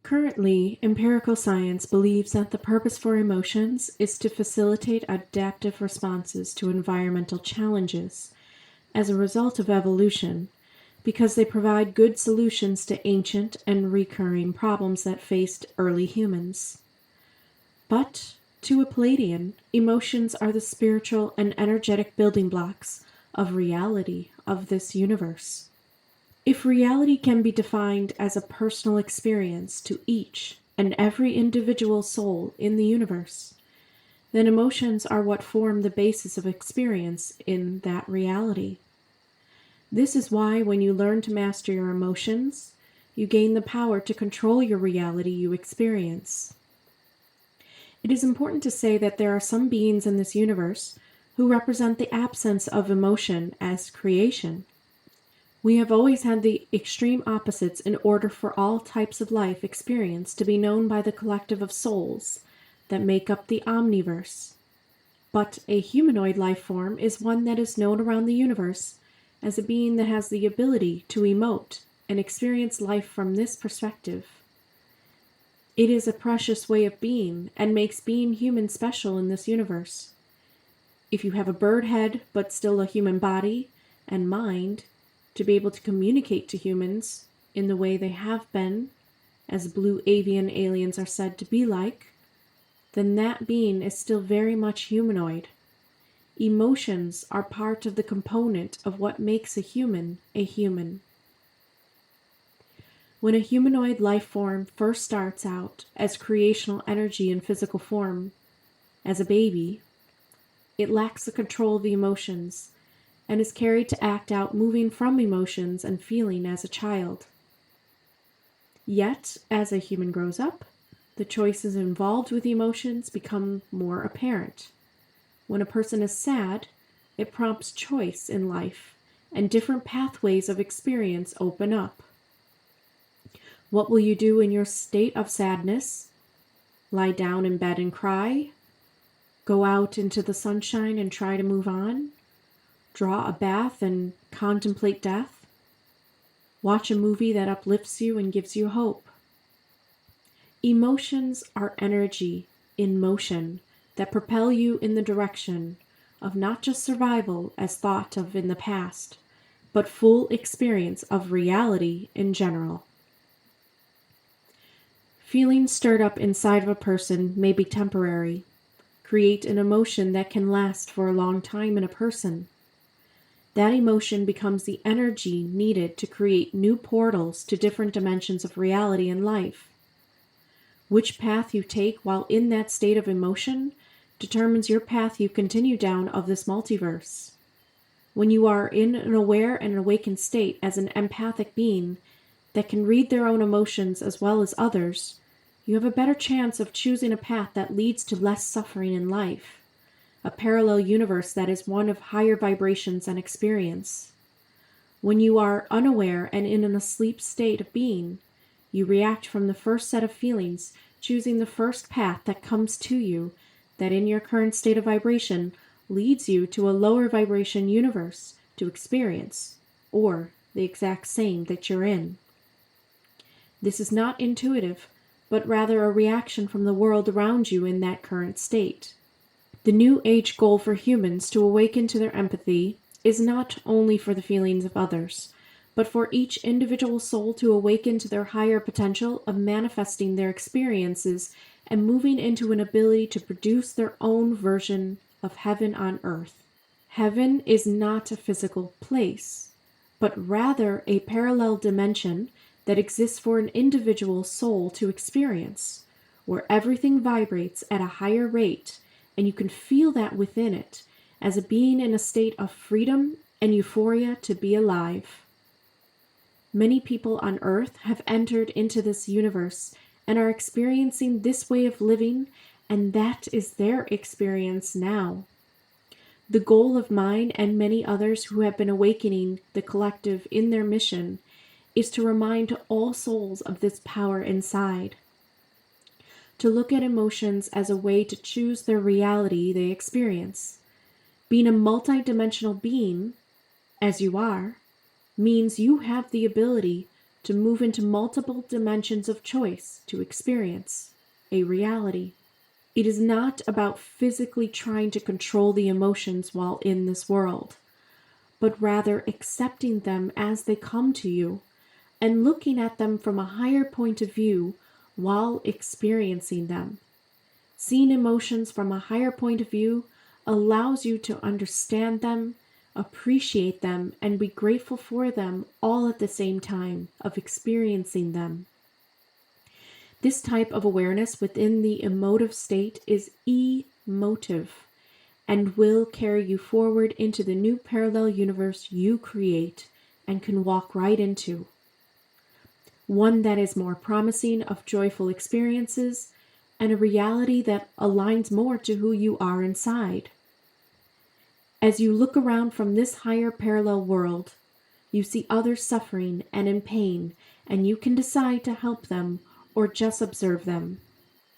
Currently, empirical science believes that the purpose for emotions is to facilitate adaptive responses to environmental challenges as a result of evolution, because they provide good solutions to ancient and recurring problems that faced early humans. But, to a Pleiadian, emotions are the spiritual and energetic building blocks of reality of this universe. If reality can be defined as a personal experience to each and every individual soul in the universe, then emotions are what form the basis of experience in that reality. This is why when you learn to master your emotions, you gain the power to control your reality you experience. It is important to say that there are some beings in this universe who represent the absence of emotion as creation. We have always had the extreme opposites in order for all types of life experience to be known by the collective of souls that make up the omniverse. But a humanoid life form is one that is known around the universe as a being that has the ability to emote and experience life from this perspective. It is a precious way of being and makes being human special in this universe. If you have a bird head but still a human body and mind, to be able to communicate to humans in the way they have been, as blue avian aliens are said to be like, then that being is still very much humanoid. Emotions are part of the component of what makes a human a human. When a humanoid life form first starts out as creational energy in physical form, as a baby, it lacks the control of the emotions and is carried to act out moving from emotions and feeling as a child. Yet, as a human grows up, the choices involved with emotions become more apparent. When a person is sad, it prompts choice in life, and different pathways of experience open up. What will you do in your state of sadness? Lie down in bed and cry? Go out into the sunshine and try to move on? Draw a bath and contemplate death? Watch a movie that uplifts you and gives you hope? Emotions are energy in motion that propel you in the direction of not just survival as thought of in the past, but full experience of reality in general. Feelings stirred up inside of a person may be temporary, create an emotion that can last for a long time in a person. That emotion becomes the energy needed to create new portals to different dimensions of reality and life. Which path you take while in that state of emotion determines your path you continue down of this multiverse. When you are in an aware and awakened state as an empathic being that can read their own emotions as well as others, you have a better chance of choosing a path that leads to less suffering in life, a parallel universe that is one of higher vibrations and experience. When you are unaware and in an asleep state of being, you react from the first set of feelings, choosing the first path that comes to you that in your current state of vibration leads you to a lower vibration universe to experience, or the exact same that you're in. This is not intuitive, but rather a reaction from the world around you in that current state. The New Age goal for humans to awaken to their empathy is not only for the feelings of others, but for each individual soul to awaken to their higher potential of manifesting their experiences and moving into an ability to produce their own version of heaven on earth. Heaven is not a physical place, but rather a parallel dimension that exists for an individual soul to experience, where everything vibrates at a higher rate, and you can feel that within it as a being in a state of freedom and euphoria to be alive. Many people on Earth have entered into this universe and are experiencing this way of living, and that is their experience now. The goal of mine and many others who have been awakening the collective in their mission is to remind all souls of this power inside. To look at emotions as a way to choose their reality they experience. Being a multidimensional being, as you are, means you have the ability to move into multiple dimensions of choice to experience a reality. It is not about physically trying to control the emotions while in this world, but rather accepting them as they come to you and looking at them from a higher point of view while experiencing them. Seeing emotions from a higher point of view allows you to understand them, appreciate them, and be grateful for them all at the same time of experiencing them. This type of awareness within the emotive state is emotive and will carry you forward into the new parallel universe you create and can walk right into. One that is more promising of joyful experiences and a reality that aligns more to who you are inside. As you look around from this higher parallel world, you see others suffering and in pain, and you can decide to help them or just observe them.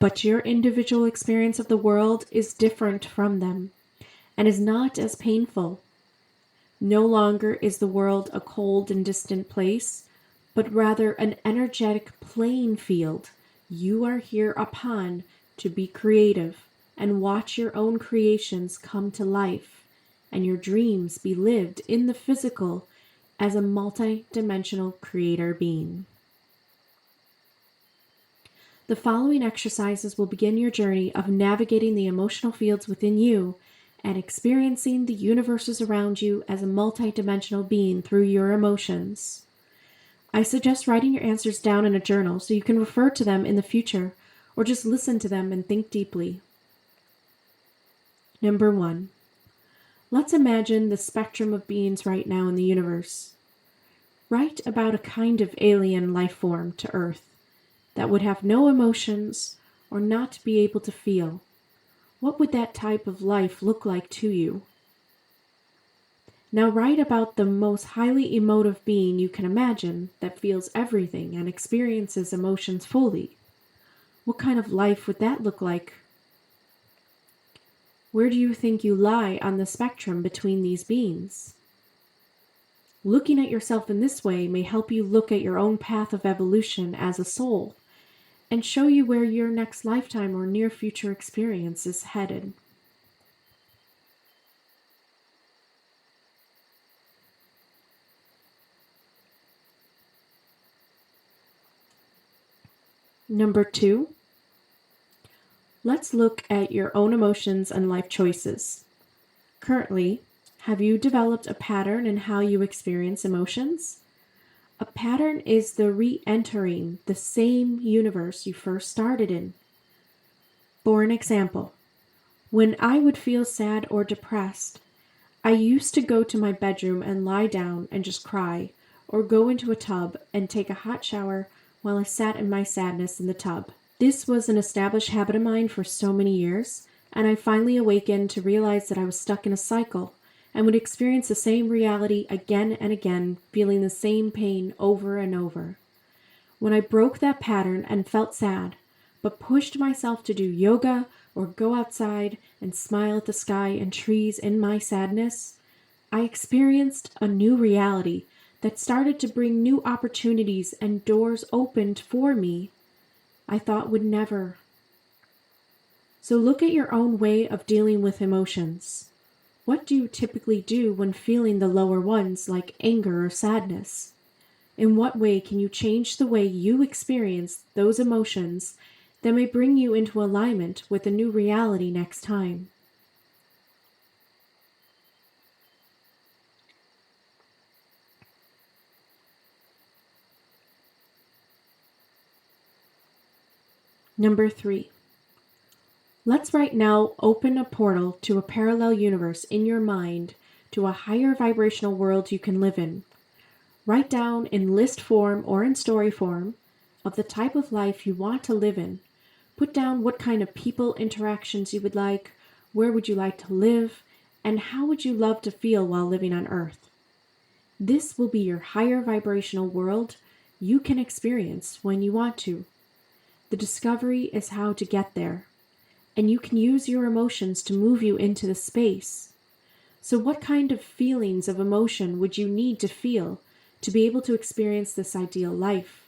But your individual experience of the world is different from them and is not as painful. No longer is the world a cold and distant place, but rather an energetic playing field you are here upon to be creative and watch your own creations come to life and your dreams be lived in the physical as a multi-dimensional creator being. The following exercises will begin your journey of navigating the emotional fields within you and experiencing the universes around you as a multi-dimensional being through your emotions. I suggest writing your answers down in a journal so you can refer to them in the future or just listen to them and think deeply. Number 1. Let's imagine the spectrum of beings right now in the universe. Write about a kind of alien life form to Earth that would have no emotions or not be able to feel. What would that type of life look like to you? Now write about the most highly emotive being you can imagine that feels everything and experiences emotions fully. What kind of life would that look like? Where do you think you lie on the spectrum between these beings? Looking at yourself in this way may help you look at your own path of evolution as a soul and show you where your next lifetime or near future experience is headed. Number 2, let's look at your own emotions and life choices. Currently, have you developed a pattern in how you experience emotions? A pattern is the re-entering the same universe you first started in. For an example, when I would feel sad or depressed, I used to go to my bedroom and lie down and just cry, or go into a tub and take a hot shower while I sat in my sadness in the tub. This was an established habit of mine for so many years, and I finally awakened to realize that I was stuck in a cycle and would experience the same reality again and again, feeling the same pain over and over. When I broke that pattern and felt sad, but pushed myself to do yoga or go outside and smile at the sky and trees in my sadness, I experienced a new reality that started to bring new opportunities and doors opened for me I thought would never. So look at your own way of dealing with emotions. What do you typically do when feeling the lower ones like anger or sadness? In what way can you change the way you experience those emotions that may bring you into alignment with a new reality next time? Number 3. Let's right now open a portal to a parallel universe in your mind to a higher vibrational world you can live in. Write down in list form or in story form of the type of life you want to live in. Put down what kind of people interactions you would like, where would you like to live, and how would you love to feel while living on Earth. This will be your higher vibrational world you can experience when you want to. The discovery is how to get there, and you can use your emotions to move you into the space. So what kind of feelings of emotion would you need to feel to be able to experience this ideal life.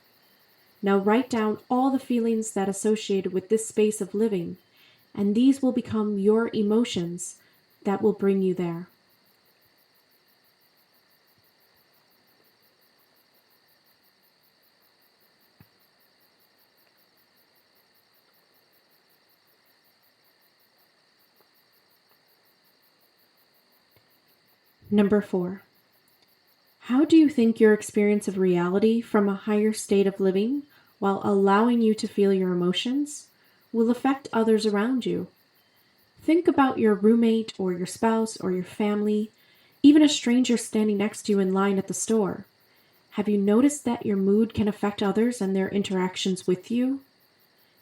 Now write down all the feelings that are associated with this space of living, and these will become your emotions that will bring you there. Number 4. How do you think your experience of reality from a higher state of living, while allowing you to feel your emotions, will affect others around you? Think about your roommate or your spouse or your family, even a stranger standing next to you in line at the store. Have you noticed that your mood can affect others and their interactions with you?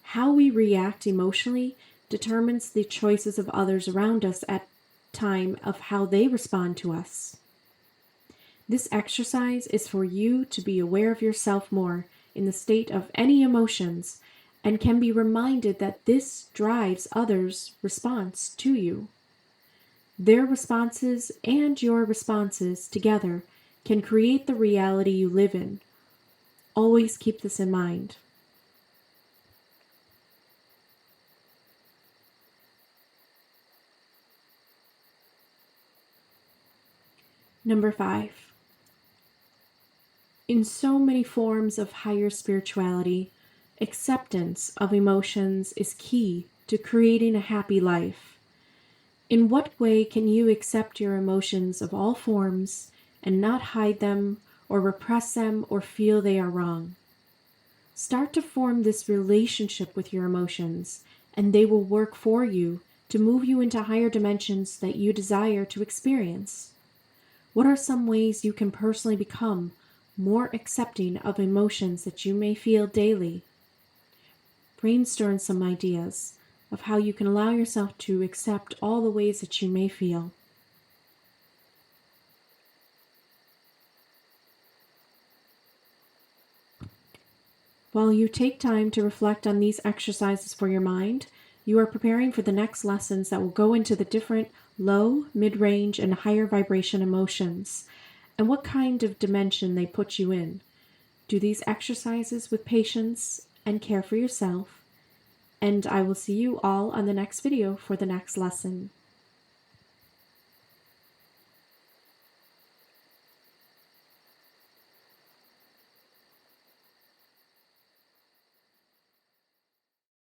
How we react emotionally determines the choices of others around us at time of how they respond to us. This exercise is for you to be aware of yourself more in the state of any emotions, and can be reminded that this drives others' response to you. Their responses and your responses together can create the reality you live in. Always keep this in mind. Number 5. In so many forms of higher spirituality, acceptance of emotions is key to creating a happy life. In what way can you accept your emotions of all forms and not hide them or repress them or feel they are wrong? Start to form this relationship with your emotions, and they will work for you to move you into higher dimensions that you desire to experience. What are some ways you can personally become more accepting of emotions that you may feel daily? Brainstorm some ideas of how you can allow yourself to accept all the ways that you may feel. While you take time to reflect on these exercises for your mind, you are preparing for the next lessons that will go into the different low, mid-range, and higher vibration emotions, and what kind of dimension they put you in. Do these exercises with patience and care for yourself, and I will see you all on the next video for the next lesson.